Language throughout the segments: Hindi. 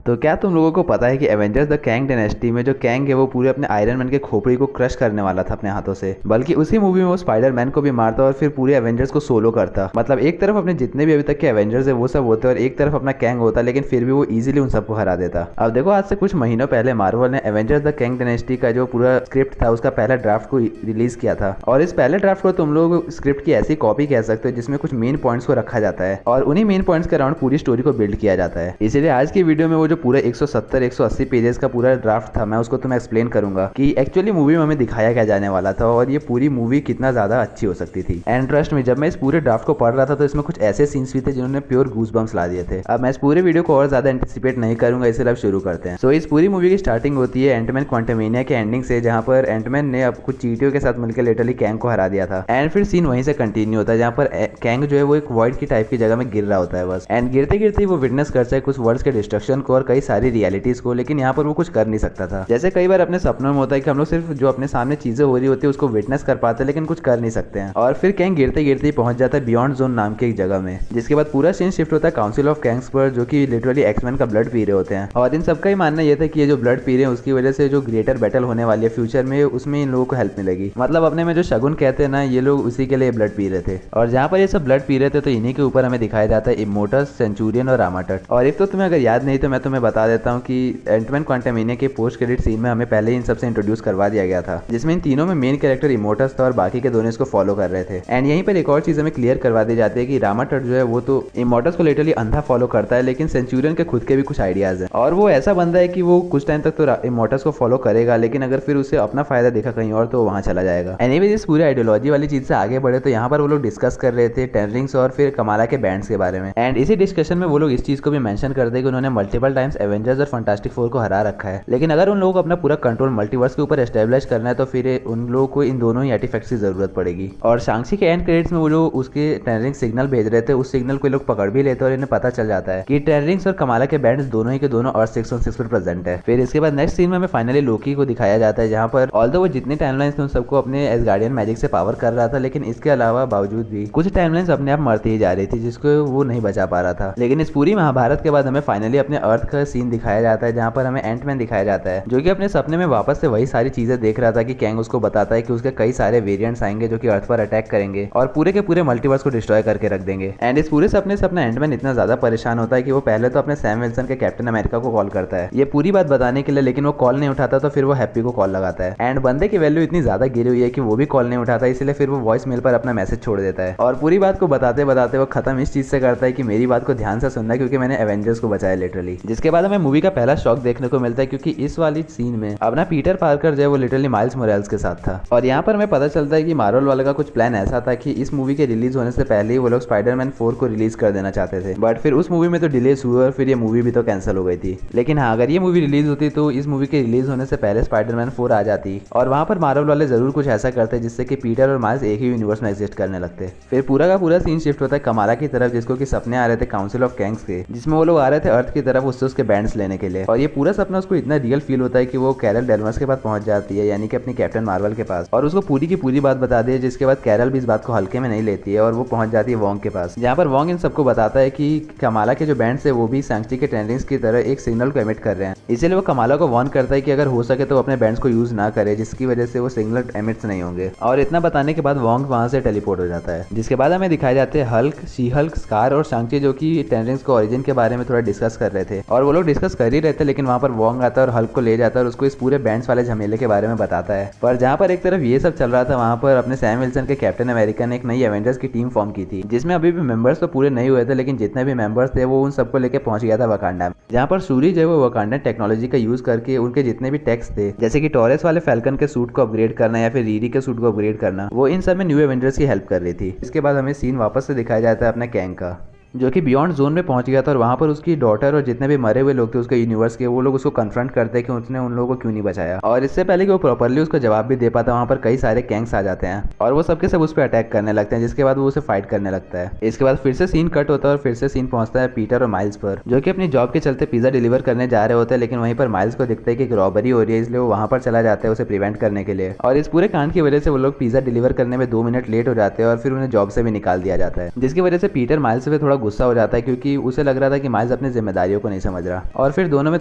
तो क्या तुम लोगों को पता है कि एवेंजर्स द कैंग डायनेस्टी में जो कैंग है वो पूरे अपने आयरन मैन के खोपड़ी को क्रश करने वाला था अपने हाथों से, बल्कि उसी मूवी में वो स्पाइडर मैन को भी मारता और फिर पूरे एवेंजर्स को सोलो करता। मतलब एक तरफ अपने जितने भी अभी तक के एवेंजर्स है वो सब होते और एक तरफ अपना कैंग होता, लेकिन फिर भी वो इजीली उन सबको हरा देता। अब देखो, आज से कुछ महीनों पहले मार्वल ने एवेंजर्स द कैंग डायनेस्टी का जो पूरा स्क्रिप्ट था उसका पहला ड्राफ्ट को रिलीज किया था। और इस पहले ड्राफ्ट को तुम लोग स्क्रिप्ट की ऐसी कॉपी कह सकते हो जिसमें कुछ मेन पॉइंट्स को रखा जाता है और उन्हीं मेन पॉइंट्स के अराउंड पूरी स्टोरी को बिल्ड किया जाता है। इसीलिए आज की वीडियो में वो जो पूरा 180 पेजेस का पूरा ड्राफ्ट था, मैं उसको तुम्हें एक्सप्लेन करूंगा कि एक्चुअली मूवी में हमें दिखाया क्या जाने वाला था और ये पूरी मूवी कितना ज्यादा अच्छी हो सकती थी। एंड ट्रस्ट में, जब मैं इस पूरे ड्राफ्ट को पढ़ रहा था तो इसमें कुछ ऐसे सीन्स भी थे जिन्होंने प्योर गूज़बम्प्स ला दिए थे। अब मैं इस पूरे वीडियो को और ज्यादा एंटिसिपेट नहीं करूंगा, इसलिए अब शुरू करते हैं। सो इस पूरी मूवी की स्टार्टिंग होती है एंटमैन क्वांटमेनिया के एंडिंग से, जहां पर एंटमैन ने अब कुछ चींटियों के साथ मिलकर लिटरली कैंग को हरा दिया था। एंड फिर सीन वहीं से कंटिन्यू होता है जहां पर कैंग जो है वो एक वॉइड की टाइप की जगह में गिर रहा होता है बस। एंड गिरते गिरते वो विटनेस करता है कुछ वर्ल्ड्स के डिस्ट्रक्शन को और कई सारी रियलिटीज को, लेकिन यहाँ पर वो कुछ कर नहीं सकता था। जैसे कई बार अपने सपनों में होता है कि हम लोग सिर्फ जो अपने सामने चीजें हो रही होती है उसको विटनेस कर पाते हैं लेकिन कुछ कर नहीं सकते हैं। और फिर कैंग गिरते गिरते ही पहुंच जाता है बियॉन्ड जोन नाम की एक जगह में, जिसके बाद पूरा सीन शिफ्ट होता है काउंसिल ऑफ कैंग्स पर, जो कि लिटरली एक्समैन का ब्लड पी रहे होते हैं। और इन सबका ही मानना यह था कि ये जो ब्लड पी रहे हैं उसकी वजह से जो ग्रेटर बैटल होने वाली है फ्यूचर में, उसमें इन लोगों को हेल्प मिलेगी। मतलब अपने में जो शगुन कहते हैं ना, ये लोग उसी के लिए ब्लड पी रहे थे। और जहाँ पर ये सब ब्लड पी रहे थे तो इन्हीं के ऊपर हमें दिखाया जाता है इमोर्टस, सेंचुरियन और रामाटट। और एक तो तुम्हें अगर याद नहीं तो मैं तुम्हें बता देता हूँ कि एंटमैन क्वांटमेनिया के पोस्ट क्रेडिट सीन में हमें पहले इन सबसे इंट्रोड्यूस करवा दिया गया था, जिसमें इन तीनों में मेन कैरेक्टर इमोर्टस था और बाकी के दोनों इसको फॉलो कर रहे थे। एंड यहीं पर एक और चीज हमें क्लियर करवा दी जाती है कि रामाटट जो है वो तो इमोर्टस को लिटरली अंधा फॉलो करता है, लेकिन सेंचुरियन के खुद के भी कुछ आइडियाज हैं। और वो ऐसा बंदा है कि वो कुछ टाइम तक तो इमोर्टस को फॉलो करेगा, लेकिन अगर फिर उसे अपना फायदा दिखा कहीं और तो वहां चला जाएगा। एनीवेज, इस पूरी आइडियोलॉजी वाली चीज से आगे बढ़े तो यहाँ पर वो लोग डिस्कस कर रहे थे टेन रिंग्स और फिर कमाला के बैंड्स के बारे में। एंड इसी डिस्कशन में वो लोग इस चीज को भी मेंशन करते हैं कि उन्होंने मल्टीपल टाइम्स एवेंजर्स और फैंटास्टिक फोर को हरा रखा है, लेकिन अगर उन लोगों को अपना पूरा कंट्रोल मल्टीवर्स के ऊपर एस्टेब्लिश करना है तो फिर उन लोगों को इन दोनों ही आर्टिफैक्ट्स की जरूरत पड़ेगी। और शांक्सी के एंड क्रेडिट्स में वो जो उसके टेन रिंग सिग्नल भेज रहे थे, उस सिग्नल को लोग पकड़ भी लेते और इन्हें पता चल जाता है कि टेन रिंग्स और कमाला के बैंड्स दोनों ही के दोनों अर्थ 616 पर प्रेजेंट है। फिर इसके बाद नेक्स्ट सीन में हमें फाइनली लोकी को दिखाया जाता है, जहां पर ऑल्दो वो जितने टाइमलाइंस थे उन सबको अपने एसगार्डियन मैजिक से पावर कर रहा था, लेकिन इसके अलावा बावजूद भी कुछ टाइमलाइंस अपने आप मरती ही जा रही थी जिसको वो नहीं बचा पा रहा था। लेकिन इस पूरी महाभारत के बाद हमें फाइनली अपने अर्थ का सीन दिखाया जाता है, जहां पर हमें एंटमैन दिखाया जाता है जो कि अपने सपने में वापस से वही सारी चीजें देख रहा था कि कैंग उसको बताता है कि उसके कई सारे वेरिएंट्स आएंगे जो कि अर्थ पर अटैक करेंगे और पूरे के पूरे मल्टीवर्स को डिस्ट्रॉय करके रख देंगे। एंड इस पूरे सपने से अपना एंटमैन इतना ज्यादा परेशान होता है कि वो पहले तो अपने सैम विल्सन के कैप्टन अमेरिका को कॉल करता है ये पूरी बात बताने के लिए, लेकिन वो कॉल नहीं उठाता तो फिर वो हैप्पी को कॉल लगाता है। एंड बंदे की वैल्यू इतनी ज्यादा गिरी हुई है कि वो भी कॉल नहीं उठाता, इसलिए फिर वो वॉइस मेल पर अपना मैसेज छोड़ देता है और पूरी बात को बताते बताते वो खत्म इस चीज से करता है कि मेरी बात को ध्यान से सुनना क्योंकि मैंने एवेंजर्स को बचाया लिटरली। जिसके बाद हमें मूवी का पहला शॉक देखने को मिलता है क्योंकि इस वाली सीन में अपना पीटर पार्कर जो है वो लिटरली माइल्स मोरेल्स के साथ था। और यहाँ पर हमें पता चलता है कि मार्वल वाले का कुछ प्लान ऐसा था कि इस मूवी के रिलीज होने से पहले ही वो लोग स्पाइडरमैन 4 को रिलीज कर देना चाहते थे, बट फिर उस मूवी में तो डिलेस हुआ और फिर ये मूवी भी तो कैंसिल हो गई थी। लेकिन हाँ, अगर ये मूवी रिलीज होती तो इस मूवी के रिलीज होने से पहले स्पाइडरमैन 4 आ जाती और वहाँ पर मार्वल वाले जरूर कुछ ऐसा करते जिससे कि पीटर और माइल्स एक ही यूनिवर्स में एग्जिस्ट करने लगते। फिर पूरा का पूरा सीन शिफ्ट होता है कमाला की तरफ, जिसको कि सपने आ रहे थे काउंसिल ऑफ कैंग्स के, जिसमें वो लोग आ रहे थे अर्थ की तरफ उससे उसके बैंड्स लेने के लिए। और ये पूरा सपना उसको इतना रियल फील होता है कि वो कैरल डेल्मर्स के पास पहुंच जाती है, यानी कि अपनी कैप्टन मार्वल के पास, और उसको पूरी की पूरी बात बता दी है, जिसके बाद कैरल भी इस बात को हल्के में नहीं लेती है और वो पहुंच जाती है वोंग के पास, जहाँ पर वोंग इन सबको बताता है कि कमाला के जो बैंड्स है वो भी सांची के टेंडिंग्स की तरह एक सिग्नल को एमिट कर रहे हैं। इसीलिए वो कमाला को वार्न करता है कि अगर हो सके तो अपने बैंड्स को यूज ना करे, जिसकी वजह से वो सिग्नल एमिट्स नहीं होंगे। और इतना बताने के बाद वोंग वहां से टेलीपोर्ट हो जाता है, जिसके बाद हमें दिखाए जाते हैं हल्क, शी हल्क, स्कार और सांची जो कि टेंडिंग्स को ओरिजिन के बारे में थोड़ा डिस्कस कर रहे थे। और वो लोग डिस्कस कर ही रहते, लेकिन वहाँ पर वोंग आता है और हल्क को ले जाता है और उसको इस पूरे बैंड्स वाले झमेले के बारे में बताता है। पर जहाँ पर एक तरफ ये सब चल रहा था, वहाँ पर अपने सैम विल्सन के कैप्टन अमेरिका ने एक नई एवेंजर्स की टीम फॉर्म की थी, जिसमें अभी भी मेंबर्स तो पूरे नहीं हुए थे, लेकिन जितने भी मेंबर्स थे वो उन सबको लेके पहुंच गया था वकांडा में, जहाँ पर सूरी जो है वो वकांडा टेक्नोलॉजी का यूज करके उनके जितने भी टेक्स थे, जैसे कि टॉरेस वाले फैल्कन के सूट को अपग्रेड करना या फिर रीरी के सूट को अपग्रेड करना, वो इन सब में न्यू एवेंजर्स की हेल्प कर रही थी। इसके बाद हमें सीन वापस से दिखाया जाता है अपने कैंग का, जो कि बियॉन्ड जोन में पहुंच गया था और वहाँ पर उसकी डॉटर और जितने भी मरे हुए लोग थे उसके यूनिवर्स के, वो लोग उसको कन्फ्रंट करते हैं कि उसने उन लोगों को क्यों नहीं बचाया। और इससे पहले कि वो प्रॉपर्ली उसका जवाब भी दे पाता, वहाँ पर कई सारे कैंग्स आ जाते हैं और वो सबके सब उस पर अटैक करने लगते हैं, जिसके बाद वो उसे फाइट करने लगता है। इसके बाद फिर से सीन कट होता है और फिर से सीन पहुंचता है पीटर और माइल्स पर, जो कि अपनी जॉब के चलते पिज्जा डिलीवर करने जा रहे होते हैं, लेकिन वहीं पर माइल्स को दिखता है कि रॉबरी हो रही है, इसलिए वो वहाँ पर चला जाता है उसे प्रिवेंट करने के लिए। और इस पूरे कांड की वजह से वो लोग पिज्जा डिलीवर करने में 2 मिनट लेट हो जाते हैं और फिर उन्हें जॉब से भी निकाल दिया जाता है, जिसकी वजह से पीटर माइल्स से थोड़ा गुस्सा हो जाता है क्योंकि उसे लग रहा था कि माइल्स अपनी जिम्मेदारियों को नहीं समझ रहा, और फिर दोनों में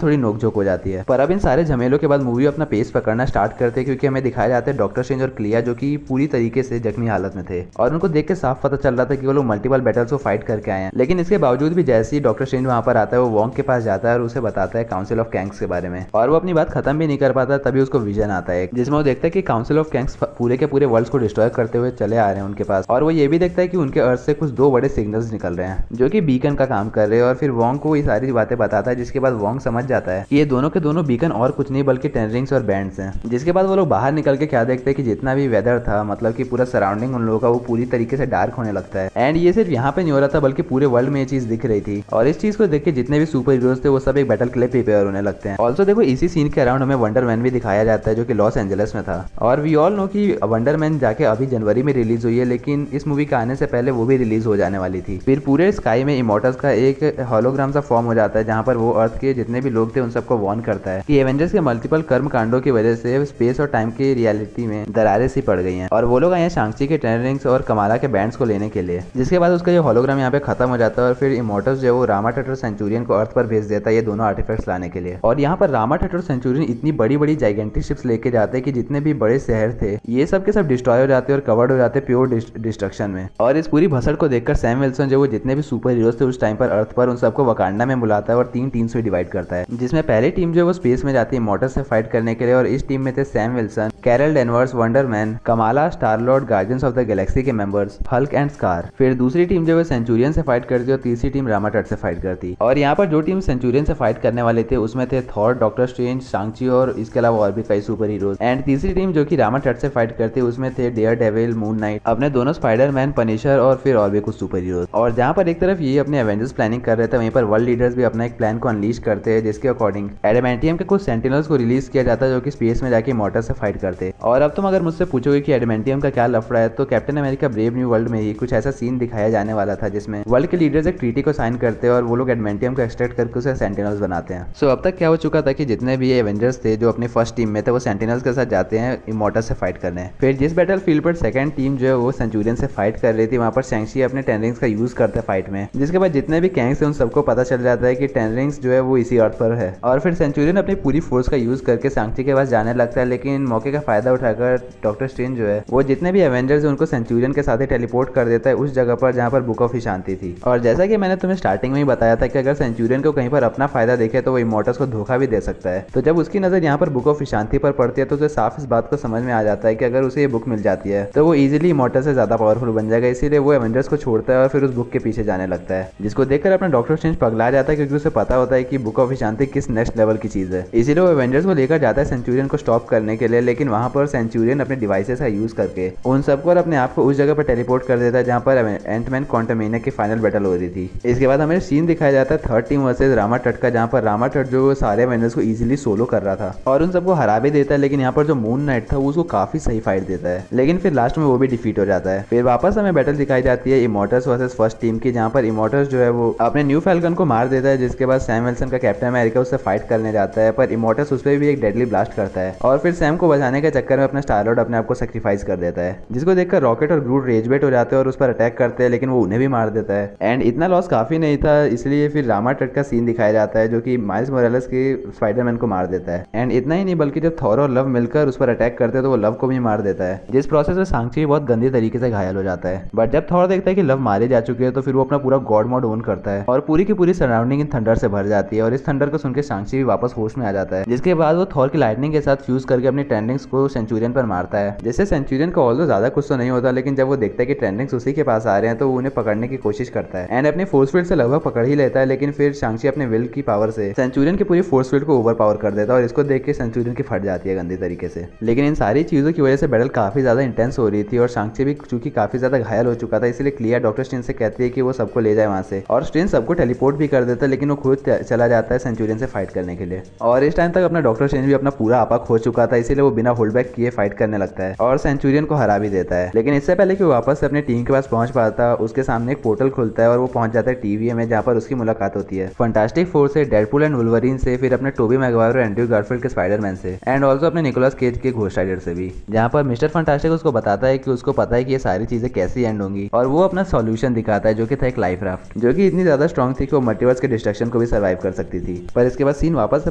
थोड़ी नोकझोंक हो जाती है। पर अब इन सारे झमेलों के बाद मूवी अपना पेस पकड़ना स्टार्ट करते हैं क्योंकि हमें दिखाया जाता है डॉक्टर स्ट्रेंज और क्लिया जो कि पूरी तरीके से जख्मी हालत में थे, और उनको देख के साफ पता चल रहा था कि वो लोग मल्टीपल बैटल्स को फाइट करके आए हैं। लेकिन इसके बावजूद भी जैसे ही डॉक्टर स्ट्रेंज वहां पर आता है, वो वोंग के पास जाता है और उसे बताता है काउंसिल ऑफ कैंग्स के बारे में, और वो अपनी बात खत्म भी नहीं कर पाता तभी उसको विजन आता है जिसमें वो देखता है कि काउंसिल ऑफ कैंग्स पूरे के पूरे वर्ल्ड को डिस्ट्रॉय करते हुए चले आ रहे हैं उनके पास, और वो ये भी देखता है कि उनके अर्थ से कुछ 2 बड़े सिग्नल्स निकल रहे हैं जो कि बीकन का काम कर रहे हैं, और फिर वोंग को ये सारी बातें बताता है, जिसके बाद वोंग समझ जाता है कि ये दोनों के दोनों बीकन और कुछ नहीं बल्कि टेन रिंग्स और बैंड्स हैं। जिसके बाद वो लोग बाहर निकल के क्या देखते हैं कि जितना भी वेदर था, मतलब कि पूरा सराउंडिंग उन लोगों का वो पूरी तरीके से डार्क होने लगता है। एंड ये सिर्फ यहाँ पे नहीं हो रहा था बल्कि पूरे वर्ल्ड में ये चीज दिख रही थी, और इस चीज को देख के जितने भी सुपर हीरोज थे वो सब एक बैटल के लिए प्रिपेयर होने लगते हैं। ऑल्सो देखो इसी सीन के अराउंड हमें वंडर मैन भी दिखाया जाता है जो कि लॉस एंजलिस में था, और वी ऑल नो कि वंडर मैन जाके अभी जनवरी में रिलीज हुई है, लेकिन इस मूवी का आने से पहले वो भी रिलीज हो जाने वाली थी। फिर पूरे स्काई में इमोर्टल्स का एक होलोग्राम सा फॉर्म हो जाता है जहाँ पर वो अर्थ के जितने भी लोग थे उन सबको वार्न करता है कि एवेंजर्स के मल्टीपल कर्म कांडों की वजह से स्पेस और टाइम की रियलिटी में दरारें सी पड़ गई हैं, और वो लोग आए हैं शांग-ची के टेन रिंग्स और कमाला के बैंड्स को लेने के लिए। जिसके बाद उसका ये होलोग्राम यहाँ पे खत्म हो जाता है, और फिर इमोर्टल्स जो वो रामा टटर सेंचुरियन को अर्थ पर भेज देता है ये दोनों आर्टिफैक्ट्स लाने के लिए। और यहाँ पर रामा टटर सेंचुरियन इतनी बड़ी बड़ी जाइगेंटिक शिप्स लेके जाते हैं कि जितने भी बड़े शहर थे ये सब के सब डिस्ट्रॉय हो जाते हैं और कवर्ड हो जाते हैं प्योर डिस्ट्रक्शन में। और इस पूरी भसड़ को देखकर सैम विल्सन जो वो जितने भी सुपर हीरोज थे उस टाइम पर अर्थ पर, उन सबको वकांडा में बुलाता है और 3 टीम्स में डिवाइड करता है, जिसमें पहली टीम जो वो स्पेस में जाती है इमोर्टल्स से फाइट करने के लिए, और इस टीम में थे Sam Wilson, Carol Danvers, Wonder Man, Kamala, Star Lord, Guardians of the Galaxy के मेंबर्स, हल्क एंड स्कार। फिर दूसरी टीम जो है सेंचुरियन से फाइट करती है और तीसरी टीम रामाटट से फाइट करती। और यहाँ पर जो टीम सेंचुरियन से फाइट करने वाले थे उसमें थे थॉर, डॉक्टर स्ट्रेंज, शांग-ची और इसके अलावा और भी कई सुपर हीरोज। एंड तीसरी टीम जो कि रामाटट से फाइट करती उसमें थे डेयर डेविल, मून नाइट, अपने दोनों स्पाइडरमैन, पनिशर और फिर और भी कुछ सुपर हीरोज। और जहाँ पर एक तरफ ये अपने एवेंजर्स प्लानिंग कर रहे थे, वहीं पर वर्ल्ड लीडर्स भी अपना एक प्लान को अनलीश करते हैं जिसके अकॉर्डिंग एडेमेंटियम के कुछ सेंटिनल्स को रिलीज किया जाता है जो कि स्पेस में जाके इमॉर्टल्स से फाइट करते। और अब तुम अगर मुझसे पूछोगे कि एडेमेंटियम का क्या लफड़ा है, तो captain America brave new world में ही कुछ ऐसा सीन दिखाया जाने वाला था जिसमें वर्ल्ड के लीडर्स एक ट्रीटी को साइन करते हैं और वो लोग एडेमेंटियम को एक्सट्रैक्ट करके उसे सेंटिनल्स बनाते हैं। सो अब तक क्या हो चुका था कि जितने भी एवेंजर्स थे जो अपनी फर्स्ट टीम में थे वो सेंटिनल्स के साथ जाते हैं इमॉर्टल्स से फाइट करने। फिर जिस बैटल फील्ड पर सेकंड टीम जो है वो सेंचुरियन से फाइट कर रही थी, वहां पर शैंग-ची अपने टेन रिंग्स का यूज करते हैं फाइट में, जिसके बाद जितने भी कैंग्स थे उन सबको पता चल जाता है कि टेन रिंग्स जो है वो इसी अर्थ पर है। और फिर सेंचुरियन अपनी पूरी फोर्स का यूज करके शैंग-ची के पास जाने लगता है, लेकिन मौके का फायदा उठाकर डॉक्टर स्ट्रेंज जो है वो जितने भी एवेंजर्स उनको सेंचुरियन के साथ ही टेलीपोर्ट कर देता है उस जगह पर जहाँ पर बुक ऑफ शांति थी। और जैसा कि मैंने तुम्हें स्टार्टिंग में ही बताया था कि अगर सेंचुरियन को कहीं पर अपना फायदा देखे तो वो इमॉर्टल्स को धोखा भी दे सकता है। तो जब उसकी नजर यहाँ पर बुक ऑफ शांति पर पड़ती है तो उसे साफ इस बात को समझ में आ जाता है कि अगर उसे ये बुक मिल जाती है तो वो इजीली इमॉर्टल से ज्यादा पावरफुल बन जाएगा, इसीलिए वो एवेंजर्स को छोड़ता है और फिर उस बुक के पीछे जाने लगता है, जिसको देखकर अपना डॉक्टर स्ट्रेंज पगला जाता है क्योंकि उसे पता होता है कि बुक ऑफ शांति किस नेक्स्ट लेवल की चीज है। इसीलिए वो एवेंजर्स को लेकर जाता है सेंचुरियन को स्टॉप करने के लिए, लेकिन वहां पर सेंचुरियन अपने डिवाइसेस का यूज करके उन सबको और अपने आप को उस जगह पर टेलीपोर्ट कर देता है जहां पर एंटमैन क्वांटमैनिया की फाइनल बैटल हो रही थी। इसके बाद हमें सीन दिखाया जाता है थर्ड टीम वर्सेस रामाटट का, जहां पर रामाटट जो सारे एवेंजर्स को इजीली सोलो कर रहा था और उन सबको हरा भी देता है, लेकिन यहाँ पर जो मून नाइट था वो उसको काफी सही फाइट देता है, लेकिन फिर लास्ट में वो भी डिफीट हो जाता है। फिर वापस हमें बैटल दिखाई जाती है इमॉर्टल्स वर्सेस फर्स्ट टीम की, जहां पर इमॉर्टल्स जो है वो अपने न्यू फैल्कन को मार देता है, जिसके बाद सैम विल्सन का कैप्टन अमेरिका उससे फाइट करने जाता है, पर इमॉर्टल्स उस पर भी एक डेडली ब्लास्ट करता है और फिर सैम को बचाने के चक्कर में अपना स्टार लॉर्ड अपने आप को सैक्रिफाइस कर देता है, जिसको देखकर रॉकेट और ग्रूट रेजबेट हो जाते हैं और उस पर अटैक करते हैं, लेकिन वो उन्हें भी मार देता है। एंड इतना लॉस काफी नहीं था, इसलिए फिर रामाटट का सीन दिखाया जाता है जो कि माइल्स मोरालेस के स्पाइडरमैन को मार देता है। एंड इतना ही नहीं बल्कि जब थॉर और लव मिलकर उस पर अटैक करते हैं तो वो लव को भी मार देता है, जिस प्रोसेस में शैंग-ची बहुत गंदे तरीके से घायल हो जाता है। बट जब थॉर देखता है कि लव मारे जा चुके हैं तो फिर वो अपना पूरा गॉड मोड ऑन करता है और पूरी की पूरी सराउंडिंग इन थंडर से भर जाती है, और इस थंडर को सुनकर शैंग-ची भी वापस होश में आ जाता है, जिसके बाद वो थॉर की लाइटनिंग के साथ फ्यूज करके अपनी ट्रेंडिंग्स को सेंचुरियन पर मारता है, जिससे सेंचुरियन को ऑल्दो ज्यादा कुछ तो नहीं होता, लेकिन जब वो देखता है कि ट्रेंडिंग्स उसी के पास आ रहे हैं तो वो उन्हें पकड़ने की कोशिश करता है एंड अपनी फोर्स फील्ड से लगभग पकड़ ही लेता है, लेकिन फिर शैंग-ची अपने विल की पावर से सेंचुरियन की पूरी फोर्स फील्ड को ओवर पावर कर देता है और इसको देख के सेंचुरियन की फट जाती है गंदी तरीके से। लेकिन इन सारी चीजों की वजह से बैटल काफी ज्यादा इंटेंस हो रही थी और शैंग-ची भी चूंकि काफी ज्यादा घायल हो चुका था, इसलिए क्लिया डॉक्टर स्ट्रेंज से कहती है कि वो सबको ले जाए वहां से, और स्ट्रेंज सबको टेलीपोर्ट भी कर देता है, लेकिन वो खुद चला जाता है सेंचुरियन से फाइट करने के लिए। और इस टाइम तक अपना डॉक्टर स्ट्रेंज भी अपना पूरा आपा खो चुका था, इसीलिए वो बिना होल्ड बैक किए फाइट करने लगता है और सेंचुरियन को हरा भी देता है। लेकिन इससे पहले कि वो वापस से अपनी टीम के पास पहुंच पाता, उसके सामने एक पोर्टल खुलता है और वो पहुंच जाता है TVA में, जहां पर उसकी मुलाकात होती है फैंटास्टिक फोर से, डेडपूल एंड वुल्वरीन से, फिर अपने टोबी मैगवायर और एंड्रयू गारफील्ड के स्पाइडरमैन से, एंड ऑल्सो अपने निकोलस केज के घोस्ट राइडर से भी, जहां पर मिस्टर फैंटास्टिक उसको बताता है कि उसको पता है कि ये सारी चीजें कैसी एंड होंगी, और वो अपना सॉल्यूशन दिखाता है जो कि था एक लाइफ राफ्ट जो कि इतनी ज्यादा स्ट्रॉन्ग थी कि वो मल्टीवर्स के डिस्ट्रक्शन को भी सर्वाइव कर सकती थी। पर इसके बाद सीन वापस से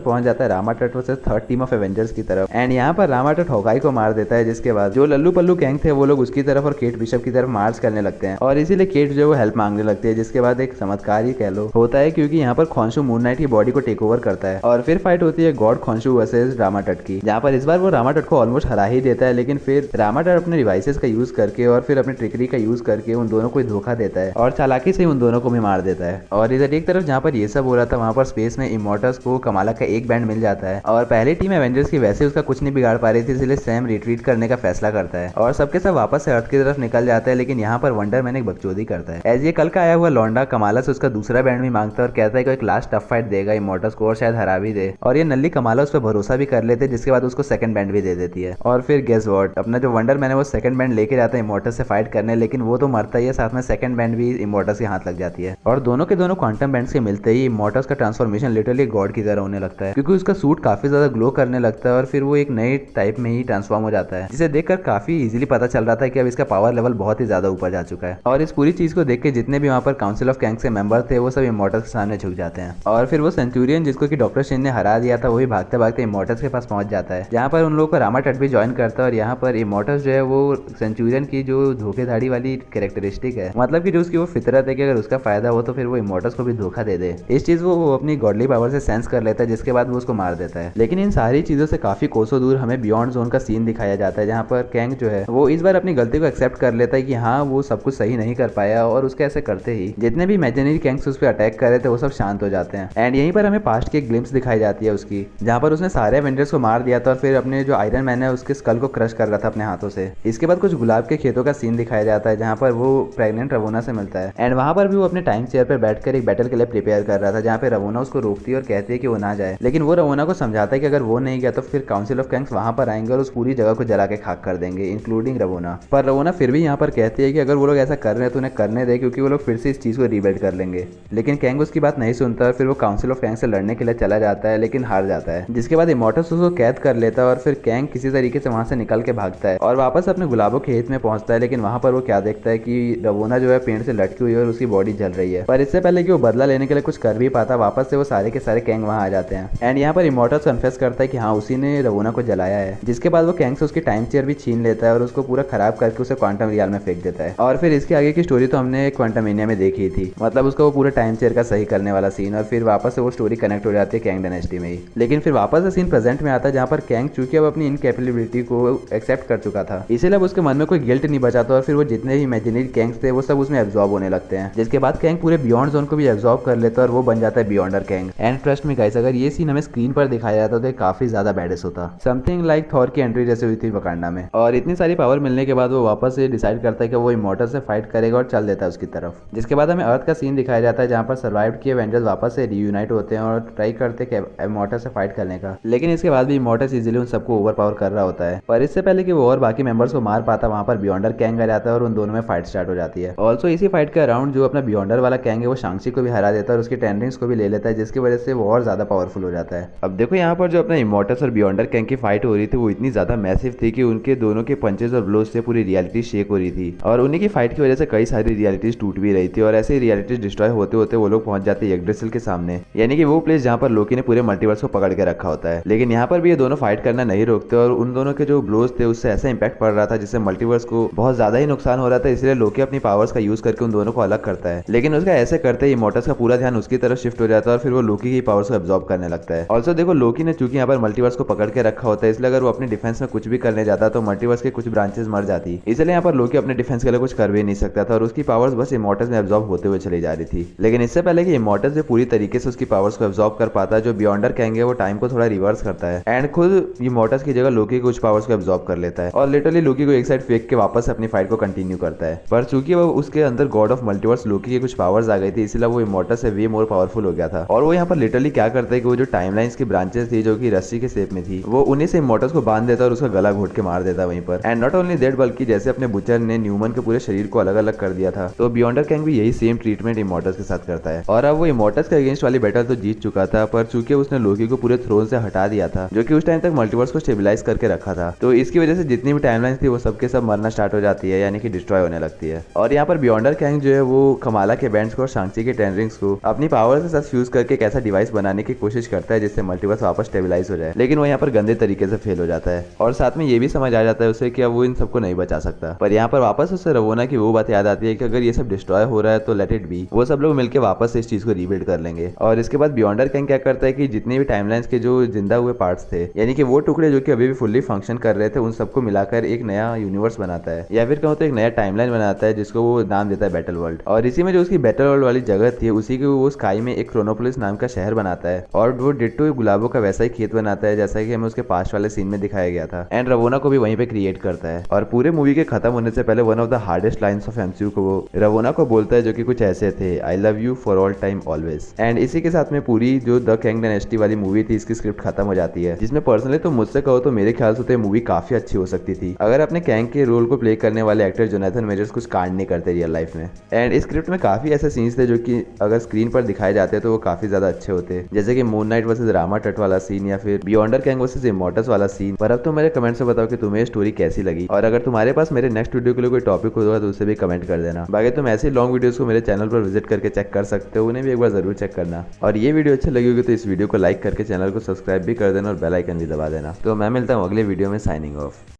पहुंच जाता है रामाटट versus third team of Avengers की तरफ एंड यहाँ पर रामाटट होकाई को मार देता है, जिसके बाद जो लल्लू पल्लू गैंग थे वो लोग उसकी तरफ और केट बिशप की तरफ मार्च करने लगते हैं और इसीलिए केट जो है वो हेल्प मांगने लगती है, जिसके बाद एक चमत्कार ही कह लो होता है क्योंकि यहाँ पर खॉन्शु मून नाइट की बॉडी को टेक ओवर करता है और फिर फाइट होती है गॉड खॉन्शु वर्सेस रामाटट की, जहाँ पर इस बार वो रामाटट को ऑलमोस्ट हरा ही देता है। लेकिन फिर रामाटट अपने डिवाइसेस का यूज करके और फिर अपनी ट्रिकरी का यूज करके उन दोनों को धोखा देता है और चालाकी से उन दोनों को भी मार देता है। और इधर एक तरफ जहाँ पर ये सब हो रहा था वहाँ पर स्पेस में इमोर्टल्स को कमाला का एक बैंड मिल जाता है और पहली टीम एवेंजर्स की वैसे उसका कुछ नहीं बिगाड़ पा रही थी, इसलिए सैम रिट्रीट करने का फैसला करता है और सबके सब वापस से अर्थ की तरफ निकल जाता है। लेकिन यहाँ पर वंडर मैन एक बकचोदी करता है, एज ये कल का आया हुआ लौंडा कमाला से उसका दूसरा बैंड भी मांगता है और कहता है कि एक लास्ट टफ फाइट देगा इमोर्टल्स को और शायद हरा भी दे। और ये नल्ली कमाला उस पर भरोसा भी कर लेते, जिसके बाद उसको सेकंड बैंड भी दे देती है। और फिर गेस व्हाट, अपना जो वंडर मैन है वो सेकंड बैंड लेके जाता है इमोर्टल्स से फाइट करने, लेकिन वो तो मरता ही है, साथ में सेकंड बैंड भी इमोर्टल्स के हाथ लग जाती है और दोनों के दोनों क्वांटम बैंड से मिलते ही इमोर्टल्स का ट्रांसफॉर्मेशन लिटरली गॉड की तरह होने लगता है, क्योंकि उसका सूट काफी ज्यादा ग्लो करने लगता है और फिर वो एक नए टाइप में ही ट्रांसफॉर्म हो जाता है, जिसे देखकर काफी इजीली पता चल रहा था कि अब इसका पावर लेवल बहुत ही ज्यादा ऊपर जा चुका है। और इस पूरी चीज को देख के जितने भी वहाँ पर काउंसिल ऑफ गैंग्स के मेंबर थे वो सब इमोर्टल्स के सामने झुक जाते हैं और फिर वो सेंचुरियन जिसको कि डॉक्टर शेन ने हरा दिया था वही भागते भागते इमोर्टल्स के पास पहुंच जाता है, जहाँ पर उन लोगों को रामाटट भी ज्वाइन करता है। और यहाँ पर इमोर्टल्स जो है वो सेंचुरियन की जो धोखेधाड़ी वाली कैरेक्टरिस्टिक है, मतलब कि जो उसकी वो फितरत है कि अगर उसका फायदा हो तो फिर वो इमोर्टल्स को भी धोखा दे दे, इस चीज वो अपनी गॉडली पावर से सेंस कर लेता है, जिसके बाद वो उसको मार देता है। लेकिन इन सारी चीजों से काफी कोसों दूर हमें बियॉन्ड जोन का सीन दिखाया जाता है, जहाँ पर कैंग जो है वो इस बार अपनी गलती को एक्सेप्ट कर लेता है कि हाँ वो सब कुछ सही नहीं कर पाया और उसके ऐसे करते ही जितने भी इमेजिनरी कैंग्स उस पर अटैक कर रहे थे वो सब शांत हो जाते हैं। एंड यहीं पर हमें पास्ट की एक ग्लिम्स दिखाई जाती है उसकी, जहाँ पर उसने सारे एवेंजर्स को मार दिया था और फिर अपने जो आयरन मैन है उसके स्कल को क्रश कर रहा था अपने हाथों से। इसके बाद कुछ गुलाब के खेतों का सीन दिखाया जाता है, जहाँ पर वो प्रेग्नेंट रवोना से मिलता है एंड वहाँ पर भी वो अपने टाइम चेयर पर बैठकर एक बैटल के लिए प्रिपेयर कर रहा था, जहाँ पे रवोना उसको रोकती है और कहती है कि वो ना जाए। लेकिन वो रवोना को समझाता है कि अगर वो नहीं गया तो फिर काउंसिल ऑफ गैंग्स वहाँ पर आएंगे और उस पूरी जगह को जला के खाक कर देंगे, इंक्लूडिंग रवोना। पर रवोना फिर भी यहाँ पर कहती है कि अगर वो लोग ऐसा कर रहे हैं तो उन्हें करने दे, क्योंकि वो लोग फिर से इस चीज को रिबिल्ड कर लेंगे। लेकिन कैंग उसकी बात नहीं सुनता और फिर वो काउंसिल ऑफ गैंग से लड़ने के लिए चला जाता है, लेकिन हार जाता है, जिसके बाद इमोर्टल्स उसको कैद कर लेता है और फिर कैंग किसी तरीके से वहां से निकल के भागता है और वापस अपने गुलाबों के खेत में पहुंचता है। लेकिन वहां पर वो क्या देखता है कि रवोना जो है पेड़ से लटकी हुई है और उसकी बॉडी जल रही है। पर इससे पहले कि वो बदला लेने के लिए कुछ कर भी पाता, वापस से वो सारे के सारे कैंग वहां आ जाते हैं एंड यहाँ पर इमोर्टल्स कन्फेस करता है कि हाँ उसी ने रवोना को जलाया है, जिसके बाद वो कैंग से उसकी टाइम चेयर भी छीन लेता है और उसको पूरा खराब करके उसे क्वांटम रियल में फेंक देता है। और फिर इसके आगे की स्टोरी तो हमने क्वांटमेनिया में देखी थी, मतलब उसका वो पूरा टाइम चेयर का सही करने वाला सीन, और फिर वापस से वो स्टोरी कनेक्ट हो जाती है कैंग डायनेस्टी में ही। लेकिन फिर वापस से सीन प्रेजेंट में आता है, जहाँ पर कैंग चूंकि अब अपनी इनकैपेबिलिटी को एक्सेप्ट कर चुका था, इसीलिए अब उसके मन में कोई गिल्ट नहीं बचा था और फिर वो जितने भी इमेजिनरी कैंग्स थे वो सब उसमें एब्जॉर्ब होने लगते हैं, जिसके बाद कैंग पूरे बियॉन्ड जोन को भी एब्जॉर्ब कर लेता है और वो बन जाता है बियॉन्डर कैंग। एंड ट्रस्ट में गाइस, अगर ये सीन हमें स्क्रीन पर दिखाया जाता तो काफी ज्यादा बैडेस होता, समथिंग लाइक थॉर की एंट्री जैसे हुई थी वकांडा में। और इतनी सारी पावर मिलने के बाद वो वापस से डिसाइड करता है कि वो इमोर्टल से फाइट करेगा और चल देता है उसकी तरफ, जिसके बाद हमें अर्थ का सीन दिखाया जाता है, जहाँ पर सर्वाइव्ड किए एवेंजर्स वापस से रीयूनाइट होते हैं और ट्राई करते हैं इमोर्टल से फाइट करने का। लेकिन इसके बाद भी इमोर्टल इजीली उन सबको ओवर पावर कर रहा होता है। पर इससे पहले कि वो और बाकी मेंबर्स को मार पाता, वहां पर बियॉन्डर कैंग आ जाता है और उन दोनों में फाइट स्टार्ट हो जाती है। ऑल्सो इसी फाइट के अराउंड जो अपना बियॉन्डर वाला कैंग है वो शांगची को भी हरा देता है और उसकी टेंडिंग्स को भी ले लेता है, जिसकी वजह से वो और ज्यादा पावरफुल हो जाता है। अब देखो यहाँ पर जो अपना इमोर्टल्स और बियॉन्डर कैंग की फाइट हो रही थी वो इतनी ज्यादा मैसिव थी कि उनके दोनों के पंचेस और ब्लोज से पूरी रियलिटी शेक हो रही थी और उन्हीं की फाइट की वजह से कई सारी रियलिटीज टूट भी रही थी और ऐसे ही रियलिटीज डिस्ट्रॉय होते होते वो लोग पहुंच जाते यग्ड्रासिल के सामने, यानी कि वो प्लेस जहाँ पर लोकी ने पूरे मल्टीवर्स को पकड़ के रखा होता है। लेकिन यहाँ पर भी ये दोनों फाइट करना नहीं रोकते और उन दोनों के जो ब्लोज थे उससे ऐसा इंपैक्ट पड़ रहा था जिससे मल्टीवर्स को बहुत ज्यादा ही नुकसान हो रहा था, इसलिए लोकी अपनी पावर्स का यूज करके उन दोनों को अलग करता है। लेकिन उसका ऐसे करते ही इमोर्टल्स का पूरा ध्यान उसकी तरफ शिफ्ट हो जाता है और फिर वो लोकी की पावर्स को एब्जॉर्ब करने लगता है। ऑल्सो देखो लोकी ने चूंकि यहाँ पर मल्टीवर्स को पकड़ के रखा होता है, इसलिए अगर वो अपने डिफेंस में कुछ भी करने जाता तो मल्टीवर्स के कुछ ब्रांचेस मर जाती, इसलिए यहाँ पर लोकी अपने डिफेंस के लिए कुछ कर भी नहीं सकता था और उसकी पावर्स बस इमोर्टल्स में एब्जॉर्ब होते हुए चली जा रही थी। लेकिन इससे पहले कि इमोर्टल्स जो पूरी तरीके से उसकी पावर्स को एब्जॉर्ब कर पाता, जो बियॉन्डर कैंग है वो टाइम को थोड़ा रिवर्स करता है एंड खुद इमोर्टल्स की जगह लोकी कुछ पावर्स को एब्जॉर्ब कर लेता है और लिटरली लोकी को एक साइड फेंक के वापस अपनी फाइट को कंटिन्यू करता है। पर चूंकि वो उसके अंदर गॉड ऑफ मल्टीवर्स लोकी की कुछ पावर्स आ गई थी, इसलिए वो इमोर्टल से वे मोर पावरफुल हो गया था और वो यहाँ पर लिटरली क्या करता है कि वो जो टाइमलाइंस की ब्रांचेस थी जो कि रस्सी के शेप में थी, वो उन्हीं से इमोर्टल्स को बांध देता और उसका गला घोट के मार देता वहीं पर। एंड नॉट ओनली दैट, बल्कि जैसे अपने बुचर ने न्यूमन के पूरे शरीर को अलग अलग कर दिया था, तो बियॉन्डर कैंग भी यही सेम ट्रीटमेंट इमोर्टल्स के साथ करता है। और अब वो इमोर्टल्स के अगेंस्ट वाली बैटल तो जीत चुका था, पर चूंकि उसने लोकी को पूरे थ्रोन से हटा दिया था जो कि उस टाइम तक मल्टीवर्स को स्टेबलाइज करके रखा था, तो इसकी वजह से जितनी भी टाइमलाइंस थी वो सबके सब मरना स्टार्ट हो जाती है, यानी कि डिस्ट्रॉय होने लगती है। और यहाँ पर बियॉन्डर कैंग जो है वो कमाला के बैंड्स को और शांची के टेन रिंग्स को अपनी पावर के साथ फ्यूज करके एक ऐसा डिवाइस बनाने की कोशिश करता है जिससे मल्टीवर्स वापस स्टेबलाइज हो जाए, लेकिन वो यहाँ पर गंदे तरीके से फेल हो जाता है और साथ में ये भी समझ आ जाता है उसे कि अब वो इन सबको नहीं बचा सकता। पर यहाँ पर वापस उसे रवोना की वो बात याद आती है कि अगर ये सब डिस्ट्रॉय हो रहा है तो लेट इट बी, वो सब लोग मिलकर वापस इस चीज को रीबिल्ड कर लेंगे। और इसके बाद बियॉन्डर कैंग क्या करता है कि जितने भी टाइमलाइंस के जो जिंदा हुए पार्ट्स थे, यानी कि वो टुकड़े जो कि अभी भी फुल्ली फंक्शन कर रहे थे, उन सबको मिलाकर एक नया यूनिवर्स बनाता है, या फिर कहूँ तो एक नया टाइमलाइन बनाता है जिसको वो नाम देता है बैटल वर्ल्ड। और इसी में जो उसकी बैटल वर्ल्ड वाली जगह थी उसी के वो स्काई में एक क्रोनोपोलिस नाम का शहर बनाता है और वो डिट्टो गुलाबों का वैसा ही खेत बनाता है जैसा कि हमें उसके पास्ट वाले सीन में दिखाया गया था। एंड रवोना को भी वहीं पे क्रिएट करता है और पूरे मूवी के खत्म होने से पहले one of the hardest lines of MCU को वो रवोना को बोलता है, जो कि कुछ ऐसे थे, I love you for all time always. And इसी के साथ में पूरी जो द कैंग डायनेस्टी वाली मूवी थी इसकी स्क्रिप्ट खत्म हो जाती है, जिसमें पर्सनली तो मुझसे कहो तो मेरे ख्याल से तो मूवी काफी अच्छी हो सकती थी अगर अपने कैंग के रोल को प्ले करने वाले एक्टर जोनाथन मेजर्स कुछ कांड नहीं करते रियल लाइफ में। एंड इस स्क्रिप्ट में काफी ऐसे सीन्स थे जो कि अगर स्क्रीन पर दिखाए जाते तो वो काफी ज्यादा अच्छे होते, जैसे कि मून नाइट वर्सेस रामा टट वाला सीन या फिर बियॉन्डर कैंग वर्सेस इमॉर्टल्स वाला सीन। पर अब तो मेरे कमेंट से बताओ कि तुम्हें स्टोरी कैसी लगी, और अगर तुम्हारे पास मेरे नेक्स्ट वीडियो के लिए कोई टॉपिक होगा तो उसे भी कमेंट कर देना। बाकी तुम ऐसे लॉन्ग वीडियोस को मेरे चैनल पर विजिट करके चेक कर सकते हो, उन्हें भी एक बार जरूर चेक करना। और ये वीडियो अच्छी लगी होगी तो इस वीडियो को लाइक करके चैनल को सब्सक्राइब भी कर देना और बेल आइकन भी दबा देना। तो मैं मिलता हूँ अगले वीडियो में, साइनिंग ऑफ।